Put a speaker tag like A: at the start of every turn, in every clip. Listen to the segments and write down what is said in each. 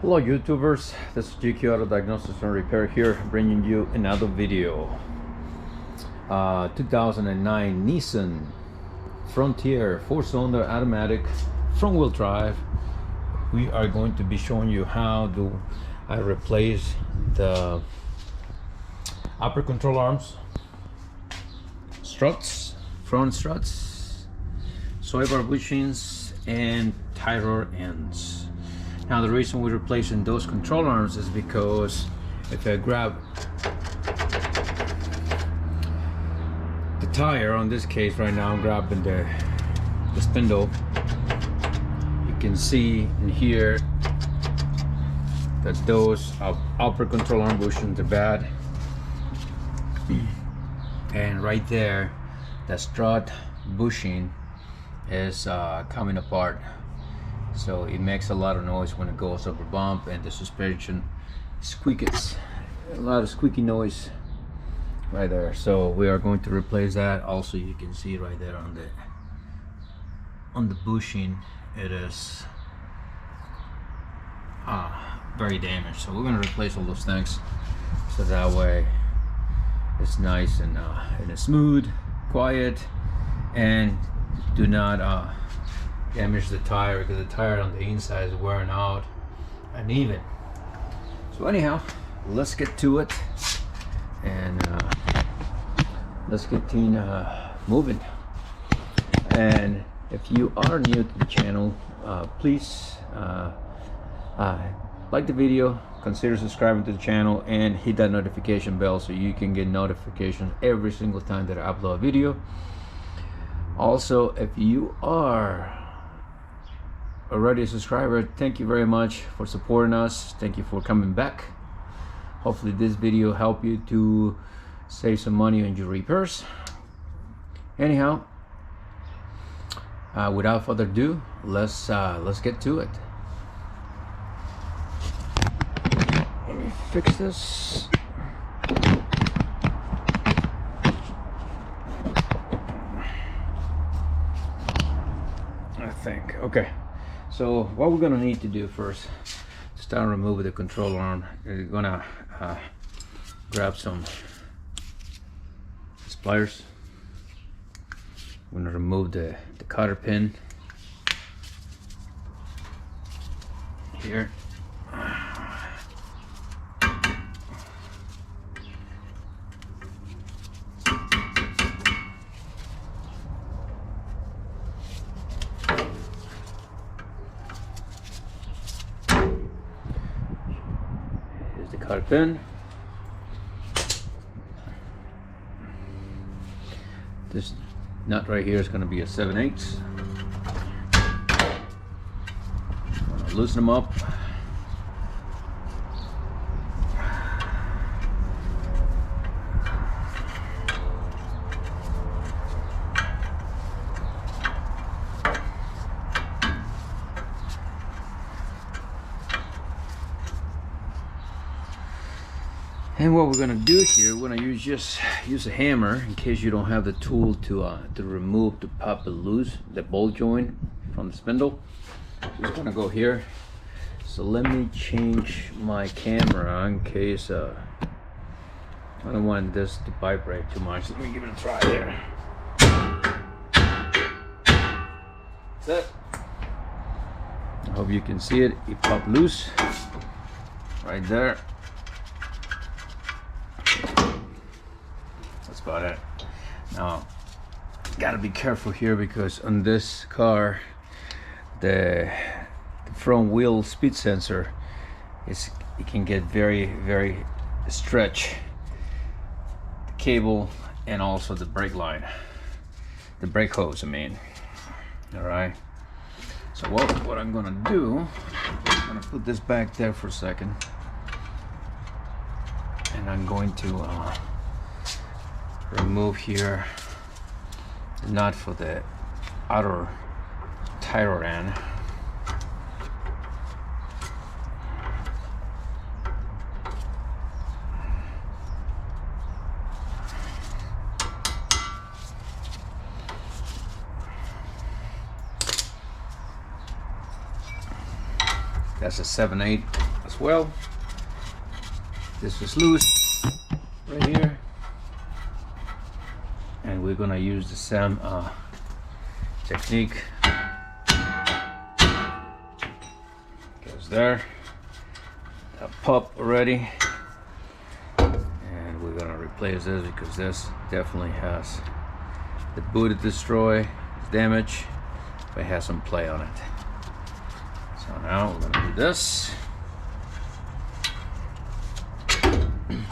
A: Hello YouTubers, this is GQ Auto Diagnosis and Repair here, bringing you another video. 2009 Nissan Frontier 4-cylinder automatic front wheel drive. We are going to be showing you how do I replace the upper control arms, struts, front struts, sway bar bushings, and tie rod ends. Now the reason we're replacing those control arms is because if I grab the tire, on this case right now I'm grabbing the spindle, you can see and hear that those upper control arm bushings are bad, and right there the strut bushing is coming apart. So it makes a lot of noise when it goes over bump, and the suspension squeaks, a lot of squeaky noise right there. So we are going to replace that. Also, you can see right there on the bushing, it is very damaged. So we're going to replace all those things, so that way it's nice and it's smooth, quiet, and do not damage the tire, because the tire on the inside is wearing out uneven. So anyhow, let's get to it, and let's get things moving. And if you are new to the channel, please like the video, consider subscribing to the channel, and hit that notification bell so you can get notifications every single time that I upload a video. Also, if you are already a subscriber, thank you very much for supporting us. Thank you for coming back. Hopefully this video help you to save some money on your repairs. Anyhow, without further ado, let's get to it. Let me fix this. I think okay. So what we're gonna need to do first, to start removing the control arm, you're gonna grab some pliers. I'm gonna remove the cotter pin here. The cotter pin. This nut right here is going to be a 7/8. Loosen them up. And what we're gonna do here, we're gonna use a hammer in case you don't have the tool to remove, to pop it loose, the ball joint from the spindle. Just gonna go here. So let me change my camera in case I don't want this to vibrate too much. Let me give it a try there. That's it. I hope you can see it. It popped loose right there. About it. Now gotta be careful here, because on this car the front wheel speed sensor it can get very stretch, the cable, and also the brake line, the brake hose, I mean. All right, so what I'm gonna do, I'm gonna put this back there for a second, and I'm going to remove here the nut for the outer tire end. That's a 7/8. as well. This is loose right here, and we're gonna use the same technique. Goes there, that pop already, and we're gonna replace this because this definitely has the boot destroy, damage, but it has some play on it. So now we're gonna do this.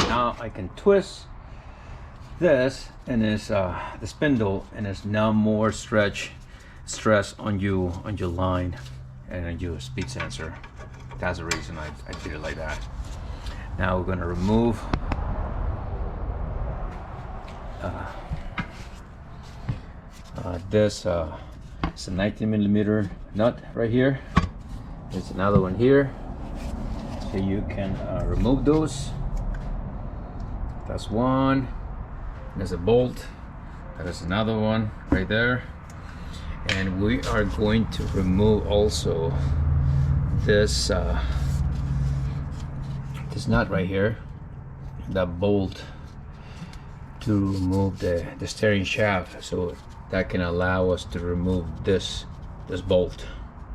A: Now I can twist this, and it's the spindle, and there's no more stress on your line and on your speed sensor. That's the reason I did it like that. Now we're gonna remove this. It's a 19mm nut right here. There's another one here, so you can remove those. That's one. There's a bolt. That is another one right there. And we are going to remove also this this nut right here, that bolt, to remove the steering shaft, so that can allow us to remove this bolt.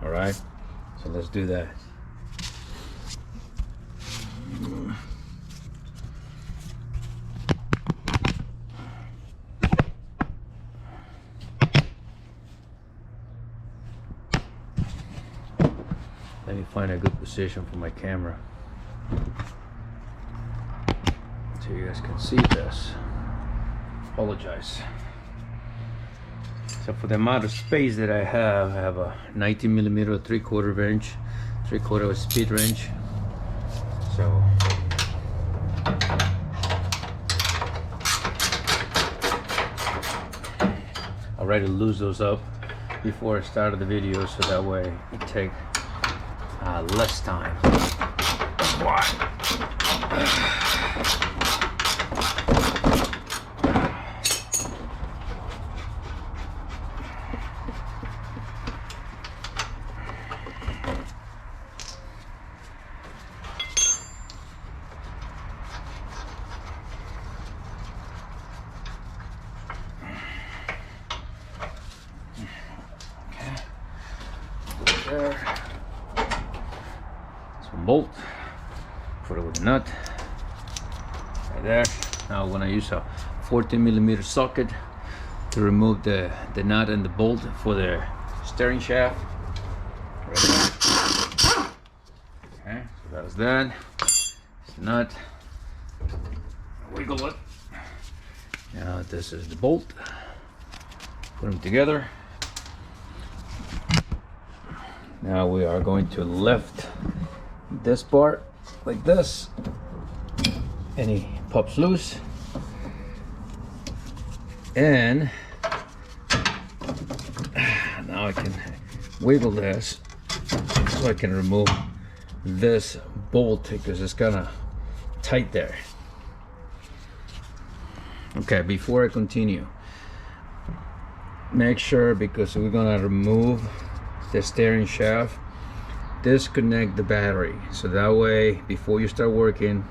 A: All right, so let's do that. Let me find a good position for my camera so you guys can see this. Apologize. So for the amount of space that I have a 19mm 3/4 inch, 3/4 speed range. So I already lose those up before I started the video, so that way it takes less time. Why? There. Some bolt, put it with the nut right there. Now I'm gonna use a 14mm socket to remove the nut and the bolt for the steering shaft. Right there. Okay, so that's that. It's the nut. Wiggle it. Now this is the bolt. Put them together. Now we are going to lift this part like this, and he pops loose, and now I can wiggle this so I can remove this bolt because it's kind of tight there. Okay, before I continue, make sure, because we're gonna remove the steering shaft, disconnect the battery, so that way before you start working,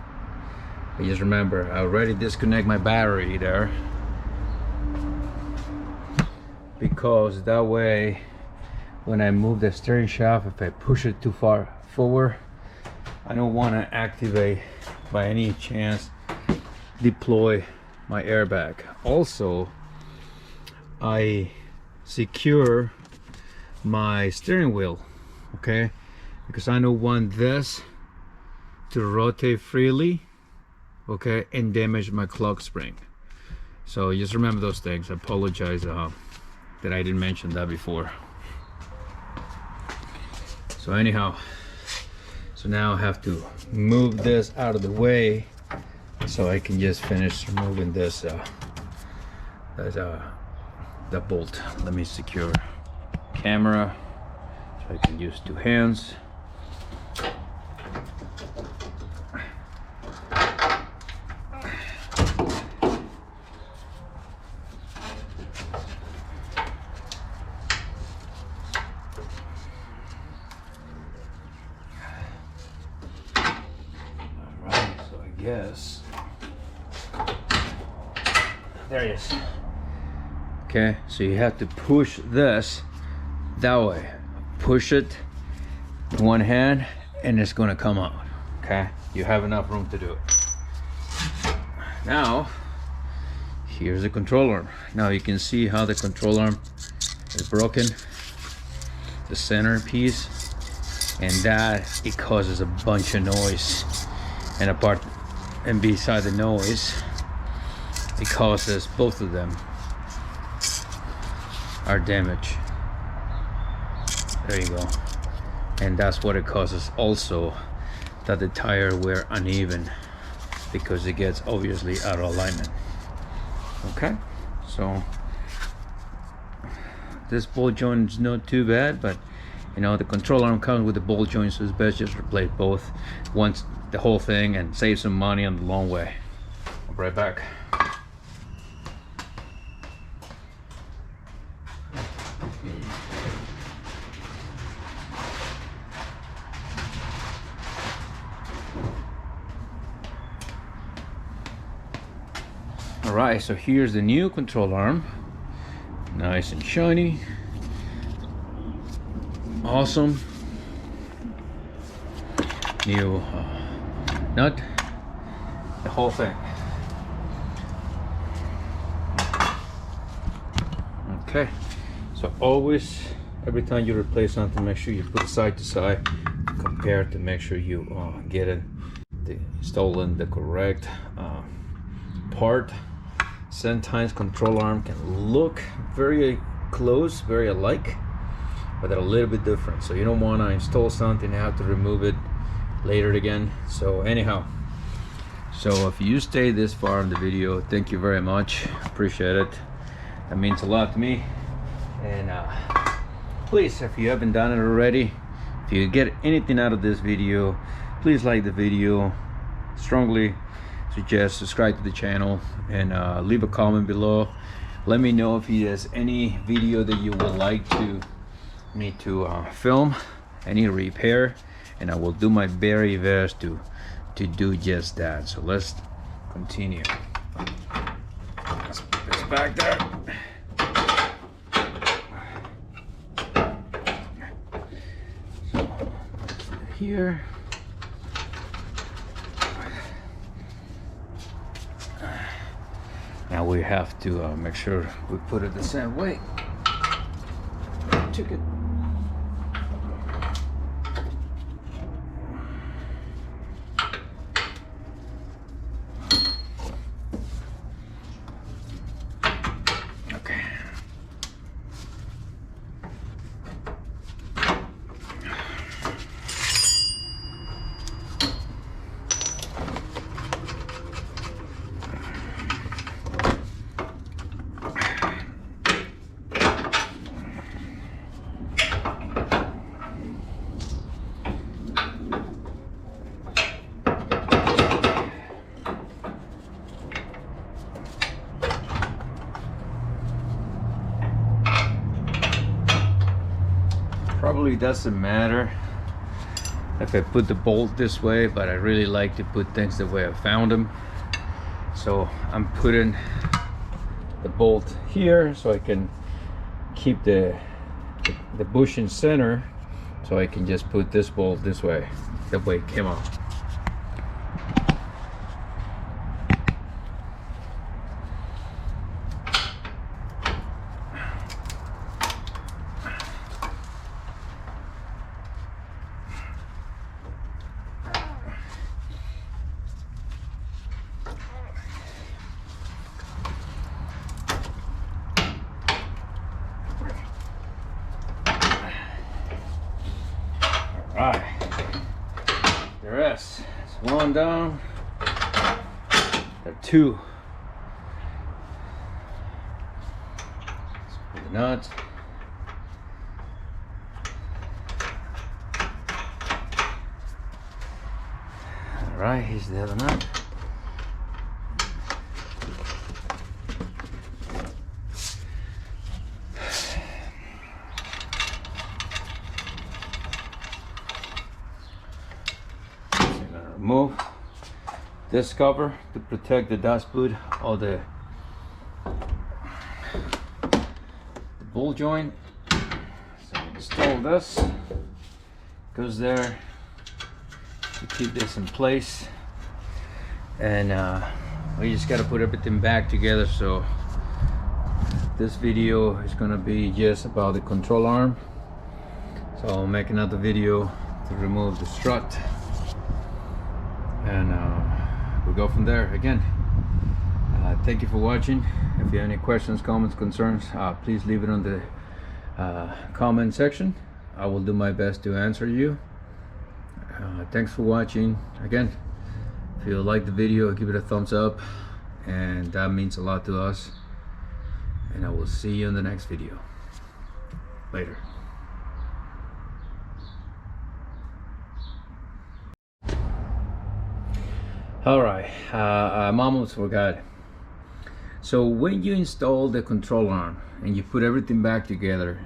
A: just remember I already disconnect my battery there, because that way when I move the steering shaft, if I push it too far forward, I don't want to activate by any chance deploy my airbag. Also, I secure my steering wheel, okay, because I don't want this to rotate freely, okay, and damage my clock spring. So just remember those things. I apologize that I didn't mention that before. So anyhow, so now I have to move this out of the way so I can just finish removing this the bolt. Let me secure camera so I can use two hands. guess. There he is. Okay, so you have to push this that way. Push it with one hand and it's gonna come out. Okay, you have enough room to do it. Now, here's the control arm. Now you can see how the control arm is broken. The center piece, and that it causes a bunch of noise. And apart and beside the noise, it causes both of them are damaged. There you go. And that's what it causes also, that the tire wear uneven because it gets obviously out of alignment. Okay, so this ball joint is not too bad, but you know, the control arm comes with the ball joint, so it's best just replace both once, the whole thing, and save some money on the long way. I'll be right back. Alright, so here's the new control arm. Nice and shiny. Awesome. New nut. The whole thing. Okay, so always, every time you replace something, make sure you put it side to side, compare to make sure you get it stolen the correct part. Sometimes control arm can look very close, very alike, but they're a little bit different. So you don't want to install something and have to remove it later again. So anyhow, so if you stay this far in the video, thank you very much. Appreciate it. That means a lot to me. And please, if you haven't done it already, if you get anything out of this video, please like the video. Strongly suggest subscribe to the channel, and leave a comment below. Let me know if there's any video that you would like me to film, any repair, and I will do my very best to do just that. So let's continue. Let's put this back there. So here. Now we have to make sure we put it the same way. Took it. Okay. Probably doesn't matter if I put the bolt this way, but I really like to put things the way I found them. So I'm putting the bolt here so I can keep the bush in center, so I can just put this bolt this way, the way it came out. Alright, the rest is one down, there are two. Let's put the nut. Alright, here's the other nut. Remove this cover to protect the dust boot or the ball joint. So install this, goes there to keep this in place, and we just got to put everything back together. So this video is gonna be just about the control arm, so I'll make another video to remove the strut, and we'll go from there. Again, thank you for watching. If you have any questions, comments, concerns, please leave it on the comment section. I will do my best to answer you. Thanks for watching. Again, if you like the video, give it a thumbs up, and that means a lot to us. And I will see you in the next video. Later. Alright, I almost forgot. So when you install the control arm and you put everything back together,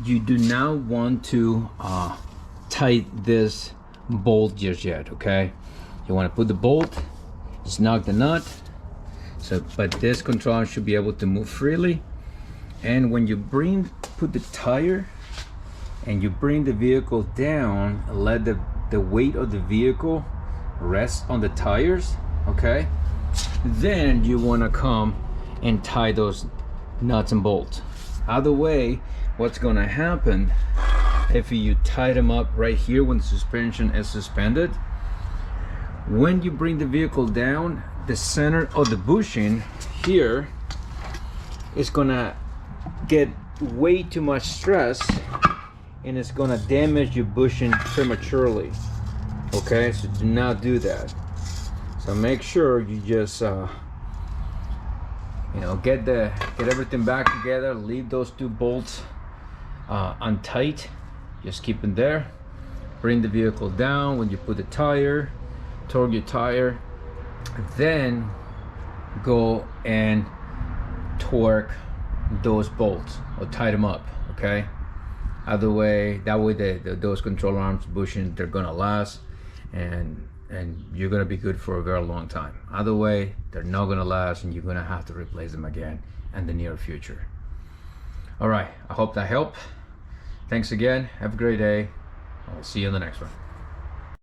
A: you do not want to tighten this bolt just yet, okay? You want to put the bolt, just knock the nut. So, but this control arm should be able to move freely. And when you put the tire and you bring the vehicle down, let the weight of the vehicle rest on the tires, okay? Then you want to come and tie those nuts and bolts. Either way, what's going to happen if you tie them up right here when the suspension is suspended, when you bring the vehicle down, the center of the bushing here is gonna get way too much stress, and it's gonna damage your bushing prematurely. Okay, so do not do that. So make sure you just you know, get everything back together. Leave those two bolts untight. Just keep them there. Bring the vehicle down. When you put the tire, torque your tire, then go and torque those bolts or tie them up, okay? Either way, that way those control arms bushing, they're gonna last, and you're gonna be good for a very long time. Either way, they're not gonna last, and you're gonna have to replace them again in the near future. All right, I hope that helped. Thanks again. Have a great day. I'll see you in the next one.